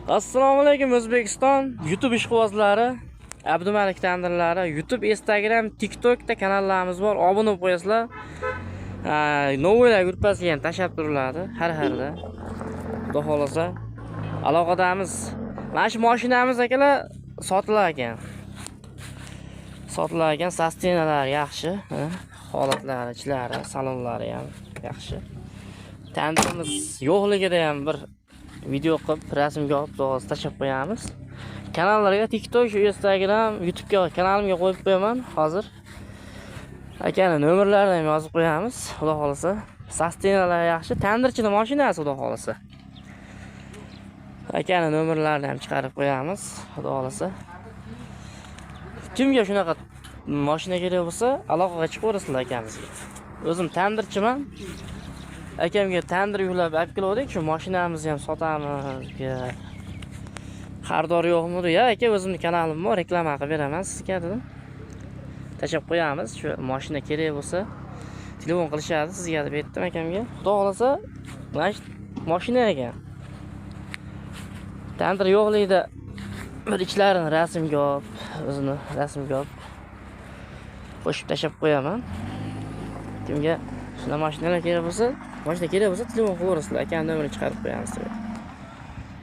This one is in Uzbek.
Assalomu alaykum O'zbekiston YouTube ishqibozlari, Abdumalik tandirlari, YouTube, Instagram, TikTokda kanallarimiz bor. Obuna bo'lib qo'yasizlar. Novoylar gruppasiga ham tashab turiladi har xilda. Xudo xolasa aloqadamiz. Mana shu mashinamiz akalar sotilar ekan. Sotilar ekan, sostinalar yaxshi, holatlari, ichlari, salonlari ham yaxshi. Tandirimiz yo'qligida ham bir video qilib, rasmga olib tashlab qo'yamiz. Kanallarga TikTok, Instagram, YouTube'ga kanalimga qo'yib qo'yaman hozir. Akani nomerlarini ham yozib qo'yamiz, xudo xolasa. Sostinalar yaxshi, tandirchining mashinasi xudo xolasa. Akani nomerlarini ham chiqarib qo'yamiz, xudo xolasa. Kimga shunaqa mashina kerak bo'lsa, aloqaga chiqaverasizlar akamizga. O'zim tandirchiman. Akamga tandir yuklab olib keldik, shu mashinamizni ham sotamiz. Xaridor yo'qmi deya, aka o'zimning kanalim bor, reklama qilib beraman sizga dedim. Tashab qo'yamiz, shu mashina kerak bo'lsa, telefon qilishadi sizga deb aytdim akamga. Xudo xolasa, mana shu mashina ekan. Tandir yo'qligida bir ichlarini rasmga olib, o'zini rasmga olib qo'shib tashab qo'yaman. Kimga shuna mashinalar kerak bo'lsa, telefon qilaverasizlar, akaning nomerini chiqarib qo'yamiz.